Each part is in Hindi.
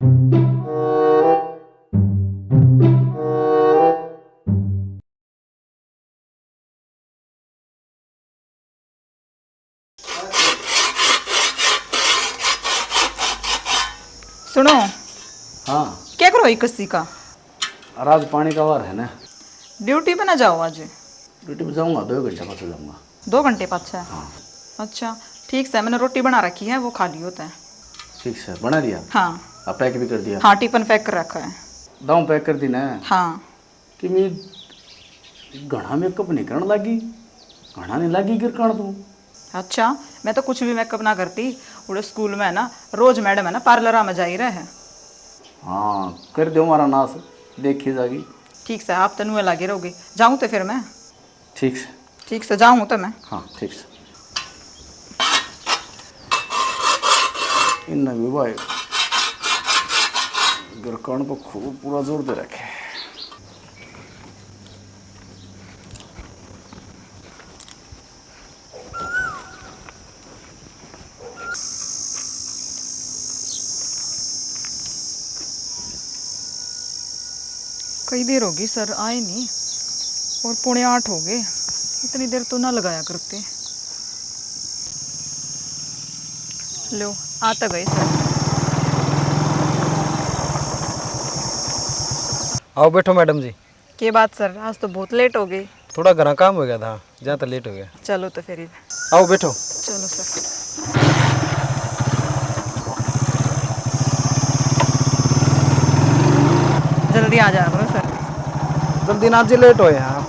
सुनो, हाँ। क्या करो किसी का? और आज पानी का वार है ना। ड्यूटी पे ना जाओ आज? ड्यूटी पे जाऊंगा, 2 घंटे बाद जाऊंगा। 2 घंटे पाछा? हाँ। अच्छा ठीक है, मैंने रोटी बना रखी है, वो खा ली होता है। ठीक है, बना दिया? हाँ। अब पैक भी कर दिया? हाँ, टिफिन पैक कर रखा है। दाऊ पैक कर दी ना? हाँ। कि मैं घना मेकअप नहीं करने लगी, घना नहीं लगी गिर कण तू। अच्छा, मैं तो कुछ भी मेकअप ना करती। उड़े स्कूल में है ना, रोज मैडम है ना पार्लर में जा ही रहे हैं। हाँ, कर दो हमारा नाश, देखी जागी। ठीक से, आप तनुए लगे रहोगे। जाऊँ तो फिर मैं? ठीक से। ठीक से जाऊँ तो मैं? हाँ ठीक से। इन भी भाई गिरकण को खूब पूरा जोर दे रखे। कई देर होगी सर आए नहीं, और 7:45 हो गए। इतनी देर तो ना लगाया करते। लो, आता गए सर। आओ बैठो मैडम जी। के बात सर, आज तो बहुत लेट हो गए। थोड़ा घना काम हो गया था, जहाँ तक लेट हो गया। चलो तो फिर। आओ बैठो। चलो सर। जल्दी आ जाया करो सर। जल्दी ना जी, लेट हो यहाँ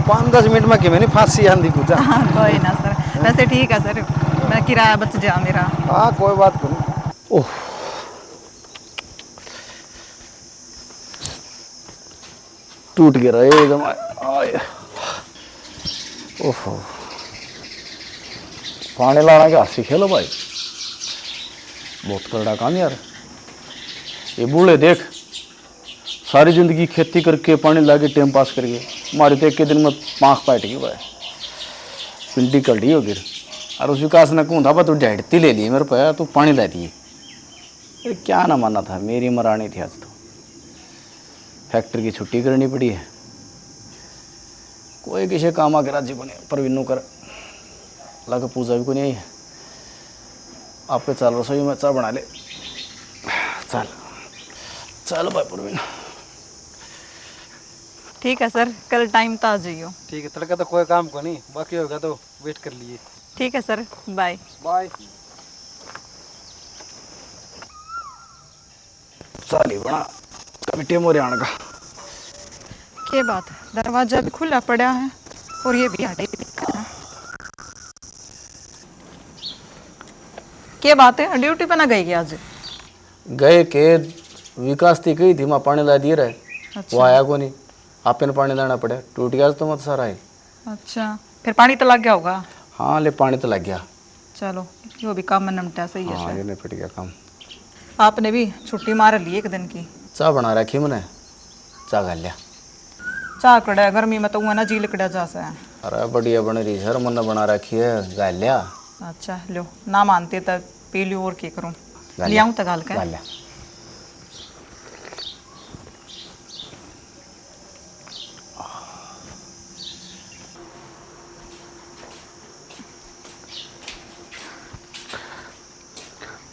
5-10 मिनट में कि मैंने फांसी आंधी पूछा। हाँ कोई ना सर, वैसे ठीक है सर, मैं किराया बच जा मेरा। हाँ कोई बात नहीं। ओह, टूट गया रे एकदम। आय। ओहो, पानी लाना क्या सीखे लो भाई, बहुत कड़ा काम यार। ये बूढ़े देख, सारी जिंदगी खेती करके पानी ला के टाइम पास करके, हमारे तो एक के दिन में पाँख पाट गई भाई, पिंडी कड़ी हो गिर। और उस विकास ने कहूँ था तू झड़ती ले ली मेरे पे, तू पानी ला दिए। अरे क्या ना मानना था, मेरी मरानी थी आज तो। फैक्ट्री की छुट्टी करनी पड़ी है। कोई किसी काम आ के राजी बने पर विनू कर लगा, पूजा भी को नहीं आई है। आपके चाल रसोई में चाय बना ले। चल चलो भाई परवीन। ठीक है सर, कल टाइम तो आ जाइयो। ठीक है, तड़का तो कोई काम को नहीं, बाकी होगा तो वेट कर लिए। ठीक है सर, बाय। बाय। चाली बना कभी टेमो आने का। के बात, दरवाजा भी खुला पड़ा है और ये भी हटे। के बात है, ड्यूटी पे ना गई क्या आज? गए के विकास थी गई थी, माँ पानी ला दिए रहे। अच्छा। वो आया को नहीं, आपे ने पानी लाना पड़ा, टूट गया तो मत सारा है। अच्छा, फिर पानी तो लग गया होगा। हाँ ले पानी तो लग गया। चलो, जो भी काम में निपटा सही है। हाँ ये सर नहीं फिट गया काम। आपने भी छुट्टी मार ली एक दिन की। चाय बना रखी मैंने, चाय गाल लिया। चाह कड़ा गर्मी में तो वो ना जी लिकड़ा जा सा है। अरे बढ़िया बन रही सर, मैंने बना रखी है, गाल लिया। अच्छा लो, ना मानते तब पी लियो और क्या करूँ, गाल ले आऊँ तो गाल का। गाल लिया।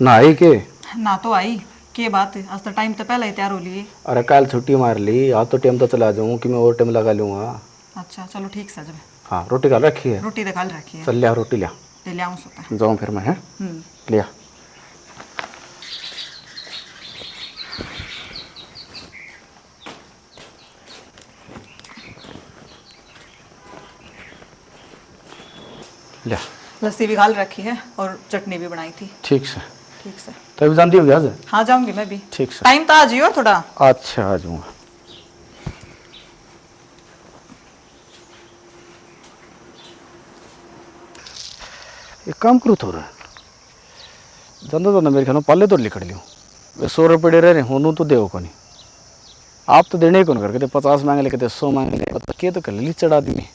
नहाई के? ना तो आई, के बात है, आज तो टाइम तो पहले ही तैयार हो लिए। अरे कल छुट्टी मार ली, आज तो टाइम तो चला जाऊँ कि मैं और टाइम लगा लूँगा। अच्छा चलो ठीक से, जब हाँ रोटी गाल रखी है। रोटी तो खाल रखी है। चल लिया रोटी लिया। ले आऊँ सोता। जाऊँ फिर मैं है लिया। लिया। लस्सी भी खाल रखी है और चटनी भी बनाई थी। ठीक से। ठीक से। तो अभी जानती होगी आज? हाँ जाऊंगी मैं भी। ठीक से। टाइम तो आ जाइयो थोड़ा। अच्छा आ जाऊँगा। एक काम करूँ थोड़ा, जानता था ना मेरे ख्याल में पहले तो लिखड़ लियो। वे 100 रुपये रहे होनू तो देव को नहीं, आप तो देने ही कौन कर, कहते 50 मांगे ले, कहते 100 मांगे ले, मतलब के तो कर ली चढ़ा दी में।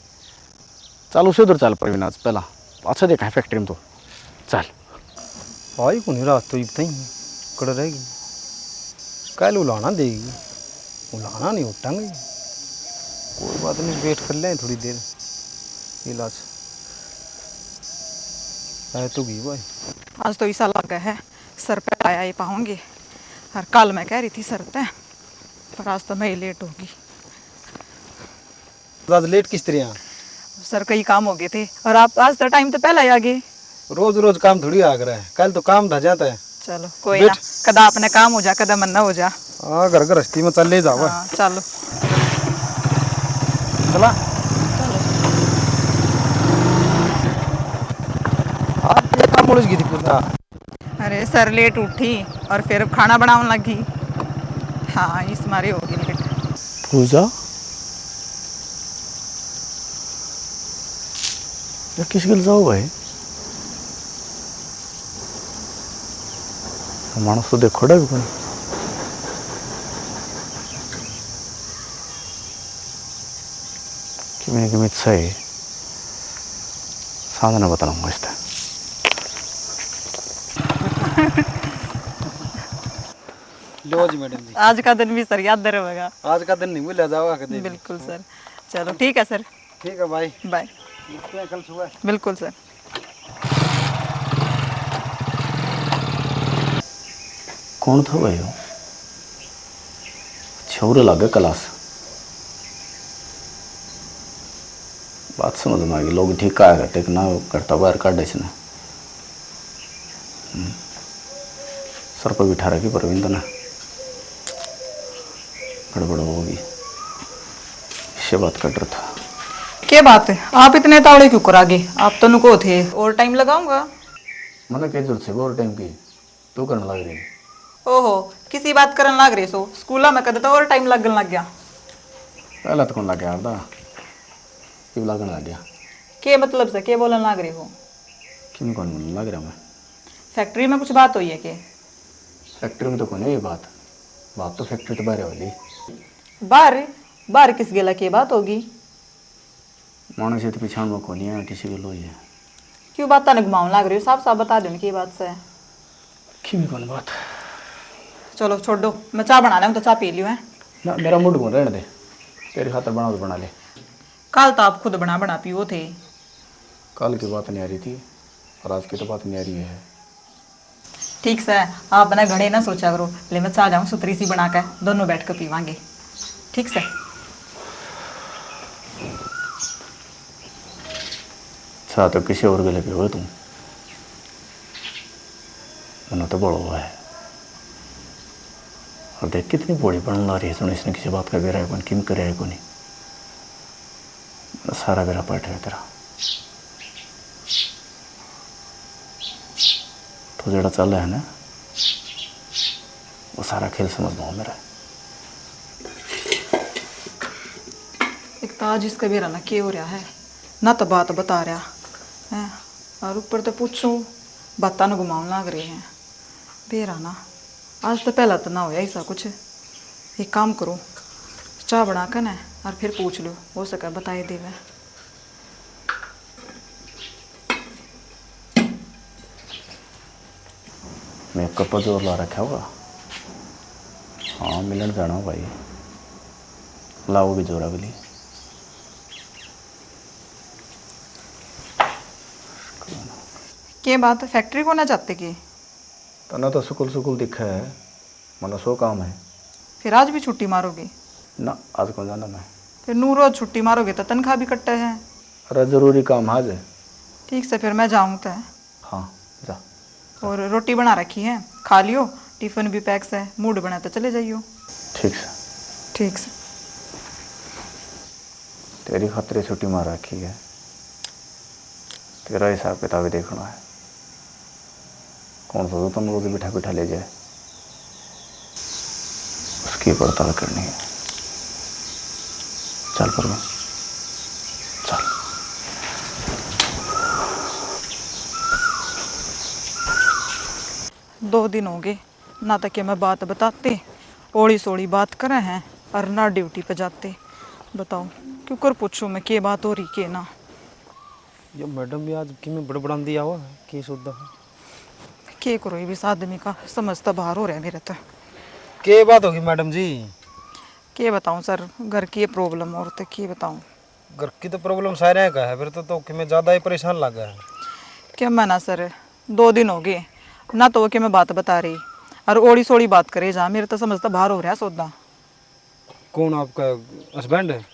चल उसे उधर चल प्रवीण आज पहला, अच्छा देखा है फैक्ट्री में तो चल। भाई को नहीं रात तो बताई कड़ रहेगी। कल उलाना देगी, उलाना नहीं उठाएंगे। कोई बात नहीं, वेट कर लें थोड़ी देर, इलाज है तो गई भाई। आज तो ऐसा लगा है सर पे आया ही पाऊंगी। और कल मैं कह रही थी सर पे, पर आज तो मैं ही लेट होगी। आज लेट किस तरह? सर कई काम हो गए थे और आप आज तो टाइम तो पहले ही आ गए। रोज रोज काम थोड़ी आ रहा है, कल तो काम धा जाता है। चलो कोई ना, कदा अपने काम हो जा कदा मन ना हो जा। हाँ, घर गृहस्थी में चल ले जाओ। हाँ चलो चला आप ये काम बोल गई थी पूरा। अरे सर लेट उठी और फिर खाना बनाने लगी। हाँ इस मारे होगी लेट। पूजा ये किस गिल जाओ भाई? मानस तो देखो भी कोई कि मैं इच्छा है साधना बताऊंगा इस तरह। लो जी मैडम जी, आज का दिन भी सर याद रहेगा। आज का दिन नहीं भूला जाओगा कभी। बिल्कुल सर। चलो ठीक है सर, ठीक है भाई, बाय। मिलते हैं कल सुबह। बिल्कुल सर। कौन था भाई वो? छोरे लागे क्लास। बात समझ में आ गई, लोग ठीक कहा करते कि ना करता बाहर काट इसने। सर पर बिठा रखी परविंद ने, गड़बड़ होगी, इससे बात कर रहा था। क्या बात है, आप इतने तावड़े क्यों करागे? आप तो नुको थे और टाइम लगाऊंगा। मैंने क्या जरूरत है और टाइम की? तू करने लग रही। ओहो, किसी बात करन लाग रहे सो? स्कूला में कद तो और टाइम लगन लग गया। पहला तो कौन लग गया था, क्यों लगन लग गया? के मतलब से के बोलन लाग रहे हो? क्यों कौन लग रहा मैं? फैक्ट्री में कुछ बात हुई है के? फैक्ट्री में तो कौन है ये बात? बात तो फैक्ट्री तो बाहर वाली। बाहर? बाहर किस गेला की बात होगी? मानो से तो पिछाड़ में कौन है, किसी को लो है। क्यों बात ने घुमावन लाग रहे हो? साफ साफ बता दो की बात से। क्यों कौन बात? चलो छोड़ दो, मैं चाय बना लूँ तो चाय पी लियो है ना, मेरा मूड कौन रहने दे, तेरी खातर बना तो बना ले। कल तो आप खुद बना पियो थे। कल की बात नहीं आ रही थी और आज की तो बात नहीं आ रही है। ठीक से आप बना घड़े ना सोचा करो, ले मैं चाह जाऊँ सुतरी सी बना के दोनों बैठ कर पीवांगे। ठीक से? अच्छा तो किसी और गले पे हो तुम, मनो तो बड़ा हुआ है। और देख कितनी बड़ी बनने ला रही है, सुनो इसने किसी बात का बेरा है कौन, किम करे है कौन, सारा बेरा पाठ है तेरा। तो जड़ा चल रहा है ना, वो सारा खेल समझ पाओ मेरा। एक तो आज इसका बेरा ना के हो रहा है ना, तो बात बता रहा है और ऊपर तो पूछो बात न घुमावन लाग रहे हैं। बेरा ना आज तो पहला तो ना हो ऐसा कुछ। एक काम करो, चाय बना कर ना और फिर पूछ लो, हो सके बताए दे। मैं कप जोर ला रखा होगा। हाँ मिलन जाना हो भाई, लाओ भी जोर अगली। के बात फैक्ट्री को ना जाते कि? तना तो सुकुल दिखा है, मनो सो काम है। फिर आज भी छुट्टी मारोगे? ना आज कौन जाना मैं। फिर नू रोज छुट्टी मारोगे तो तनख्वाह भी कटता है। अरे जरूरी काम आज है। ठीक से फिर मैं जाऊँ तो। हाँ जा। और रोटी बना रखी है, खा लियो, टिफिन भी पैक है, मूड बना तो चले जाइयो। ठीक से। ठीक से। तेरी खातिर छुट्टी मार रखी है, तेरा हिसाब किताब देखना है। कौन सा तो तुम रोज बिठा ले जाए, उसकी पड़ताल करनी है। चल पर चल। 2 दिन हो गए ना, तक मैं बात बताते ओड़ी सोड़ी बात करे हैं और ना ड्यूटी पे जाते। बताओ क्यों कर पूछूं मैं के बात हो रही के ना। ये मैडम भी आज कि में बड़बड़ा दिया हुआ कि शुद्ध के करो, ये भी इस आदमी का समझ तो बाहर हो रहा है मेरे तो। के बात होगी मैडम जी? क्या बताऊं सर, घर की ये प्रॉब्लम और तो क्या बताऊं। घर की तो प्रॉब्लम सारे का है, फिर तो कि मैं ज़्यादा ही परेशान लग गया है। क्या मना सर, 2 दिन हो गए ना तो वो कि मैं बात बता रही और ओड़ी सोड़ी बात करे जा, मेरे तो समझता बाहर हो रहा सौदा। कौन आपका हस्बैंड है?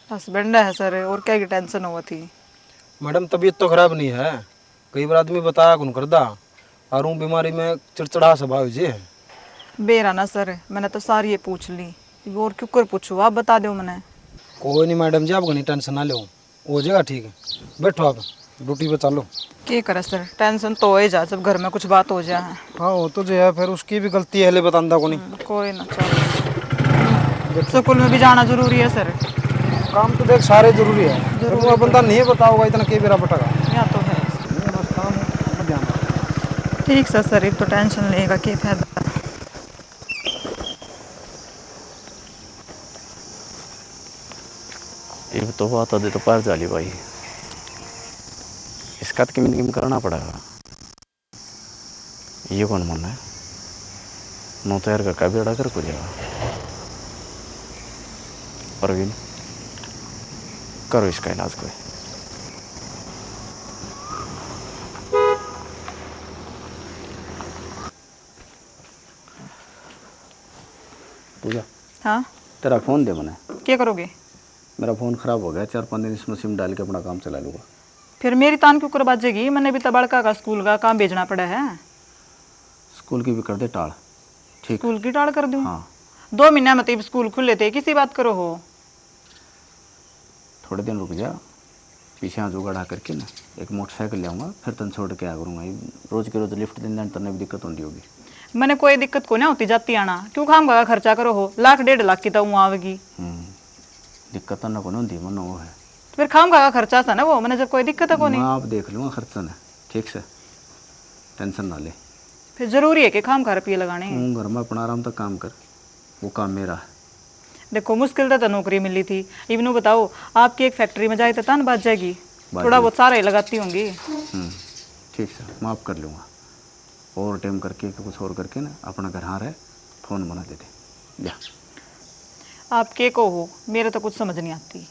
हस्बैंड है सर, और क्या की टेंशन हुआ थी। मैडम तबीयत तो खराब नहीं है, कई बार आदमी बताया कौन करदा, और हूँ बीमारी में चिड़चिड़ा स्वभाव जी है। बेरा ना सर, मैंने तो सारी ये पूछ ली, और क्यों कर पूछू, आप बता दो मैंने। कोई नहीं मैडम जी, आप घनी टेंशन ना लो, हो जाएगा ठीक है। बैठो आप ड्यूटी पे चालो। क्या करे सर, टेंशन तो हो ही जा जब घर में कुछ बात हो जाए। हाँ वो तो जो है, फिर उसकी भी गलती है, ले बतांदा को नहीं। कोई ना, चलो स्कूल में भी जाना जरूरी है सर। काम तो देख सारे जरूरी है, फिर वो बंदा नहीं बताओगा इतना के बेरा बटेगा। या तो है। बस काम है, अपना ध्यान रखो। ठीक सर, एक तो टेंशन लेगा क्या फायदा। ये तो बात आदि तो पार जाली भाई, इसका तो किम किम करना पड़ेगा। ये कौन मन है, नो तैयार का बेड़ा कर को जाएगा। परवीन करो इसका इलाज कोई। पूजा हाँ, तेरा फ़ोन दे मने, क्या करोगे? मेरा फ़ोन ख़राब हो गया, 4-5 दिन इसमें सिम डाल के अपना काम चला लूँगा। फिर मेरी तान क्यों कर बाजेगी, मैंने भी तो बड़का का स्कूल का काम भेजना पड़ा है। स्कूल की भी कर दे टाल, ठीक? स्कूल की टाल कर दूं? हाँ 2 महीना मतलब स्कूल खुले थे, किसी बात करो हो। थोड़े दिन रुक जा, पीछे यहाँ जुगाड़ करके ना एक मोटरसाइकिल ले आऊँगा, फिर तन छोड़ के आ करूँगा। रोज़ के रोज़ लिफ्ट दिन तने भी दिक्कत होती होगी। मैंने कोई दिक्कत को ना होती जाती आना, क्यों खाम का खर्चा करो हो, 1-1.5 लाख की तो आवेगी। दिक्कत ना को होती मन वो है, तो फिर खाम का खर्चा सा ना वो, मैंने जब कोई दिक्कत को मैं नहीं। आप देख लूँगा खर्चा ना, ठीक से टेंशन ना ले। फिर जरूरी है कि खाम का रुपये लगाने। घर में अपना आराम तक काम कर, वो काम मेरा है। देखो मुश्किल तो नौकरी मिली थी, इवनू बताओ आपकी एक फैक्ट्री में जाए तो तान बाज जाएगी, थोड़ा बहुत सारा ही लगाती होंगी। ठीक से माफ़ कर लूँगा, और टाइम करके कुछ और करके ना अपना घर हाँ रहे, फ़ोन बना दे दे जा। आप के को हो, मेरे तो कुछ समझ नहीं आती।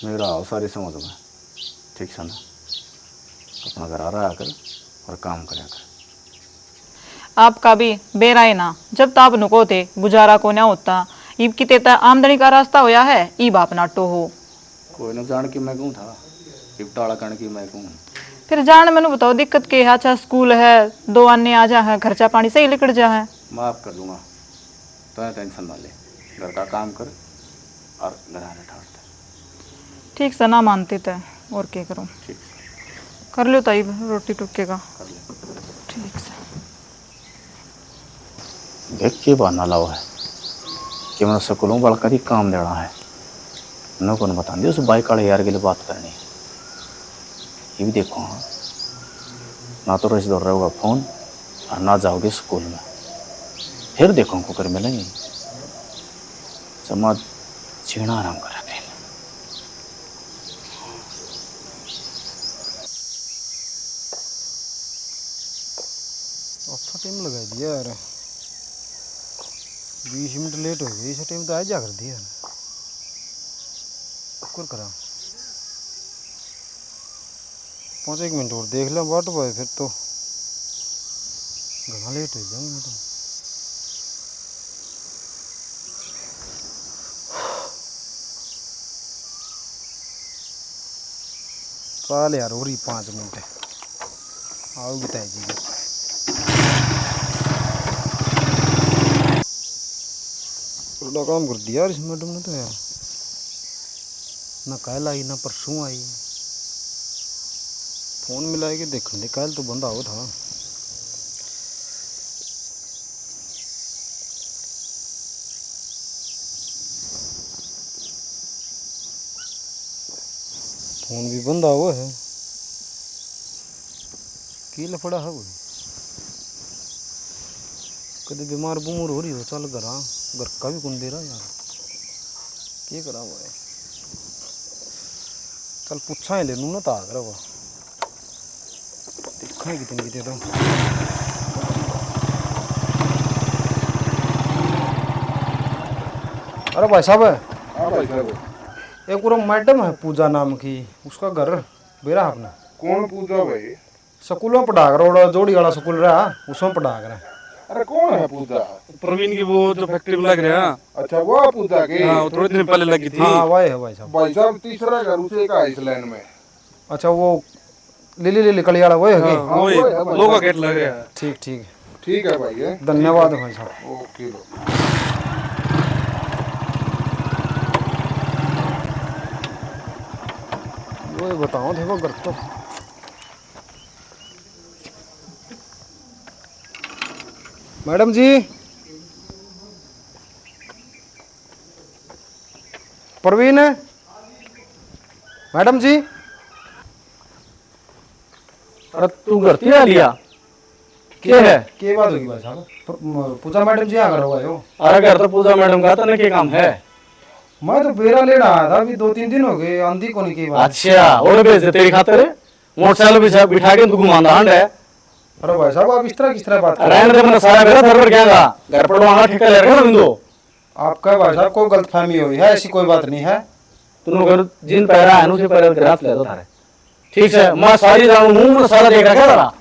मेरा आओ सारी समझ में, ठीक से ना अपना घर आ रहा कर और काम कराया कर। आपका भी बेरा है ना, जब ताप नुको थे गुजारा को ना होता, ईब की तेता आमदनी का रास्ता होया है, ईब आप नाटो हो। कोई ना जान की मैं कहूँ था, टिपटाड़ा कण की मैं कहूँ। फिर जान मैंने बताओ दिक्कत के है, अच्छा स्कूल है, 2 आने आ जा है, खर्चा पानी सही निकल जा है। माफ़ कर दूँगा, तो टेंशन ना ले, घर का काम कर और घर आने ठाड़ दे। ठीक से ना मानते थे, और क्या करूँ। ठीक कर लो ताई रोटी टुकेगा। कर ले। ठीक से देख के बहाना लाओ है कि मैं स्कूलों बड़ा कभी काम देना है, न कौन बता दी उस बाइक वाले यार के लिए बात करनी। ये भी देखो हाँ, ना तो रोज दौड़ रहा होगा फ़ोन और ना जाओगे स्कूल में, फिर देखो हमको कर मिलेंगे समाज जीना आराम कर रखे। अच्छा टाइम लगा दिया यार, 20 मिनट लेट हो गई, इस टाइम तो आ जा कर दिया कर करा। 5-1 मिनट और देख लो बाट पाए, फिर तो घना लेट हो जाएंगे। तो चल यार, हो रही 5 मिनट आओगी ताई जी। थोड़ा काम कर दिया यार इस मैडम ने तो यार, ना कल आई ना परसों आई, फोन मिला के देख दे, कल तो बंदा हो था। फोन भी बंदा हुआ है, की लफड़ा है वो, कभी बीमार बुमूर हो रही हो, चल घर का भी कौन दे रहा यार, क्या करा हुआ है। चल पूछा ही ले लूँ ना, ताक रहा देखा है कितने कितने तो। अरे भाई साहब, हाँ भाई साहब। एक पूरा मैडम है पूजा नाम की, उसका घर बेरा आपने कौन पूजा भाई? स्कूल में पढ़ा कर, जोड़ी वाला स्कूल रहा उसमें पढ़ा कर। अरे कौन है पूजा? प्रवीण की वो जो फैक्ट्री में लग रहा है। अच्छा वो पूजा के? हाँ, वो थोड़े दिन पहले लगी थी। हाँ वही है भाई साहब। भाई साहब तीसरा घर उसे का इस लाइन में। अच्छा वो लिली लिली कली वाला वही है हाँ, कि? वही वो है भाई लोगों का साहब। गेट लग रहा है। ठीक ठीक है, ठीक है भाई है। धन्यवाद भाई साहब। ओके लो। वही बताओ देखो घर तो मैडम जी, प्रवीण है मैडम जी। अरे तू करती है लिया क्या है? के बात होगी भाई साहब? पूजा मैडम जी आ कर हुआ हो? अरे घर तो पूजा मैडम का तो क्या काम है? मैं तो बेरा लेना आया था, अभी 2-3 दिन हो गए, आंधी को नहीं की बात। अच्छा और भेज दे तेरी खातिर मोटरसाइकिल बिठा के तू घुमाना हांड है। अरे भाई साहब आप इस तरह किस तरह बात कर रहे रहने दे, मैंने सारा मेरा घर पर क्या घर पड़वाना ठेका ले रखा ना बिंदु। हैं? आपका भाई साहब कोई गलतफहमी हुई है, ऐसी कोई बात नहीं है। तूने घर जिन पैरा है उसे पैरा के रात ले दो थारे। ठीक है मैं सारी जानू मुंह में सारा देख रखा था।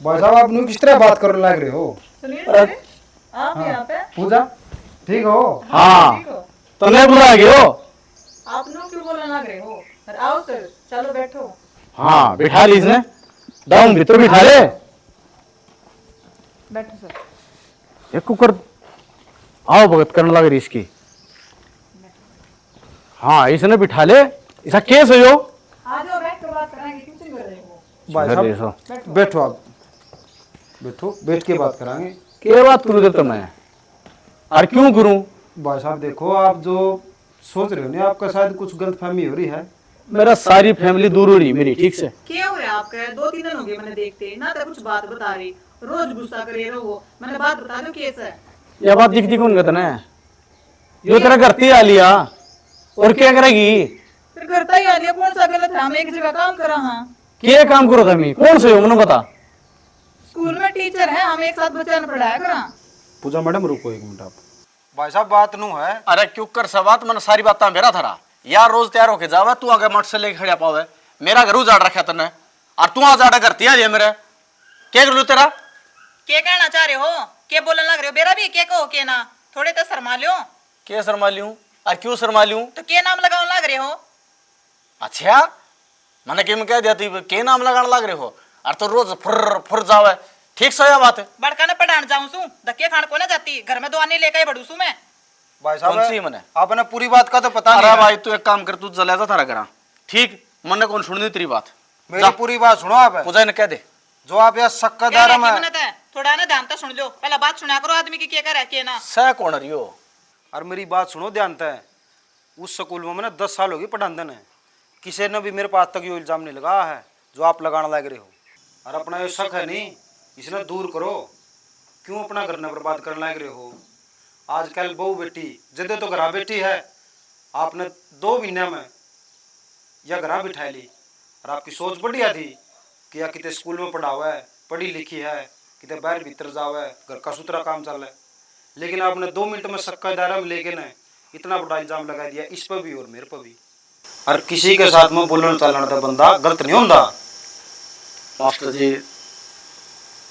भाई साहब आप न्यू किस तरह बात करने लग रहे हो? सुनिए आप यहाँ पे पूजा ठीक हो? हाँ ठीक हो? तो नहीं बुला गए हो? आप लोग क्यों बोलने लग रहे हो? अरे आओ सर, चलो बैठो। हाँ बिठा ली इसने, डाउन भीतर बिठा ले। बैठो सर। एक कुकर आओ भगत करने लग रही इसकी। हाँ इसने बिठा ले, इसका केस है यो। आ जाओ बैठ कर बात करेंगे, क्यों चिल्ला रहे हो? भाई अरे साहब सो। बैठो, आप बैठो, बैठ के बात करांगे। क्या बात करूँ देता मैं और क्यों करूँ? भाई साहब देखो, आप जो सोच रहे हो ना, आपका शायद कुछ गलतफहमी हो रही है। मेरा सारी फैमिली दूर हो रही मेरी, ठीक से। क्या हो रहा है आपका? 2-3 दिन हो गए मैंने देखते ना, तो कुछ बात बता रही, रोज गुस्सा करे रहो। मैंने बात बता दो कैसा है। यह बात दिखती कौन कहता ना, यो तेरा करती आ लिया और क्या करेगी? फिर करता ही आ लिया, कौन सा गलत है? हम एक जगह काम करा। हाँ क्या काम करो तुम? कौन से हो मैंने बता। स्कूल में टीचर है, हम एक साथ बच्चा ने पढ़ाया करा। पूजा मैडम रुको एक मिनट, आप भाई साहब बात नू है। अरे क्यों कर सब बात मैंने सारी बात मेरा थारा यार, रोज तैयार होके जावा तू आगे मट से लेके खड़ा पावे। मेरा घर उजाड़ रखा तने और तू आज आड़ा करती है मेरे। क्या कर लू तेरा? क्या कहना चाह रहे हो? क्या बोलने लग रहे हो? बेरा भी क्या कहो के ना, थोड़े तो शर्मा लो। क्या शर्मा लूं और क्यों शर्मा लूं? तो क्या नाम लगाने लग रहे हो? अच्छा मैंने क्या कह दिया तू के नाम लगाने लग रहे हो? और तो रोज फुर फुर जावे, ठीक से यह बात है? बड़का ने पढ़ाने जाऊं सू, धक्के खाने को ना जाती, घर में दवानी लेके ही बढ़ू सू मैं। भाई कौन सी साहब मने? आपने पूरी बात का तो पता अरे नहीं है। भाई तू एक काम कर, तू चले जा थारा करा, ठीक? मने कौन सुननी तेरी बात? मेरी पूरी बात सुनो आप। पूजा ने कह दे जो आप यह सक्का क्या दारा में मन्नत है? थोड़ा ना ध्यान तो सुन लो, पहला बात सुना करो आदमी की, क्या कर है क्या ना। सह कौन रियो? और मेरी बात सुनो ध्यान से। उस स्कूल में मैंने 10 साल होगी पढ़ाने ने, किसी ने भी मेरे पास तक ये इल्जाम नहीं लगाया है जो आप लगाने लग रहे हो। और अपना ये शक है नहीं, इसने दूर करो। क्यों अपना घर न बर्बाद करने लग रहे हो? आजकल बहू बेटी जदे तो घरा बेटी है, आपने 2 महीने में यह घरा बिठा ली। और आपकी सोच बढ़िया थी कि या कितने स्कूल में पढ़ा हुआ है, पढ़ी लिखी है, कितने बाहर भीतर जावा है, घर का सुथरा काम चल रहा है। लेकिन आपने 2 मिनट में सक्का दायरा में लेके ना इतना बड़ा इल्जाम लगा दिया, इस पर भी और मेरे पर भी। और किसी के साथ में बोलना चलना तो बंदा गलत नहीं होता। मास्टर जी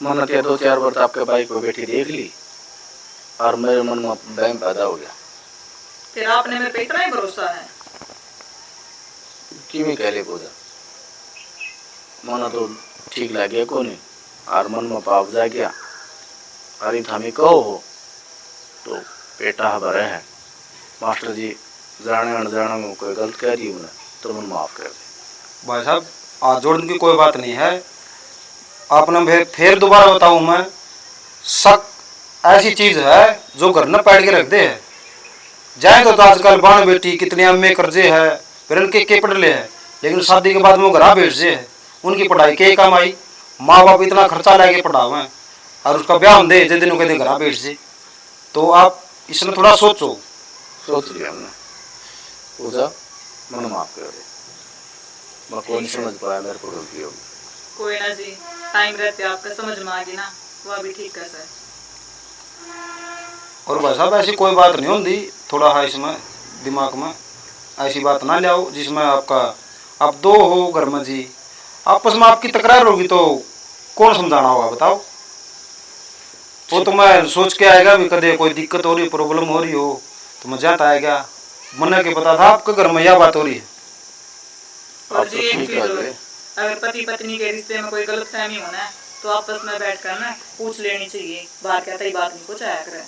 मैंने तो 2-4 बार आपके भाई को बेटी देख ली और मेरे मन में बहम पैदा हो गया। फिर आपने मेरे पे इतना ही भरोसा है? कि मैं कह ले पूजा मन तो ठीक लगे को नहीं और मन में पाप जा गया। अरे थामी कहो हो तो बेटा भरे है। मास्टर जी जाने अनजाने में कोई गलत कह रही हूँ तो मन माफ कर दे। भाई साहब हाथ जोड़ने की कोई बात नहीं है। आपने फिर दोबारा बताऊं मैं, शक ऐसी चीज है जो घर न पैड़ के रख दे है। जाए तो आजकल बाण बेटी कितने अम्मे कर्जे है, फिर उनके के पढ़ ले है, लेकिन शादी के बाद वो घरा भेज से है। उनकी पढ़ाई के काम आई, माँ बाप इतना खर्चा लेके पढ़ावे हैं और उसका ब्याह हम दे जिस दिन कहते घरा भेज से। तो आप इसमें थोड़ा सोचो। सोच लिया हमने। पूजा मन माफ कर दे, मैं कौन समझ पाया मेरे को गलती होगी। कोई ना जी, टाइम रहते आपका समझ में आ गई ना, वह भी ठीक है सर। और भाई साहब ऐसी कोई बात नहीं होती, थोड़ा है इसमें दिमाग में ऐसी बात ना ले आओ जिसमें आपका आप दो हो घर में जी, आपस में आपकी तकरार होगी तो कौन समझाना होगा बताओ। वो तो मैं सोच के आएगा भी कदे कोई दिक्कत हो रही प्रॉब्लम हो रही हो तो मैं जाता आएगा, मन के पता था आपके घर में यह बात हो रही है। और जी एक चीज और, अगर पति पत्नी के रिश्ते में कोई गलतफहमी होना है तो आपस में बैठकर ना पूछ लेनी चाहिए, बाहर कहता ही बात नहीं कुछ आया करे।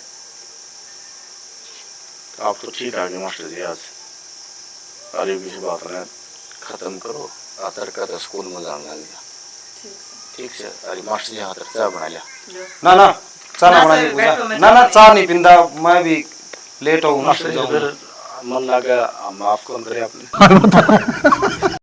आप तो ठीक आ गए मास्टर जी आज। अरे किसी बात ने खत्म करो, आतर का तो स्कूल में जाने लग गया। ठीक से अरे मास्टर जी आतर चाय बना लिया। ना ना चाय ना बनाइए पूजा, ना ना चाय नहीं पिंदा, मैं भी लेट हो मास्टर जी फिर मन लगा माफ कौन करे आपने।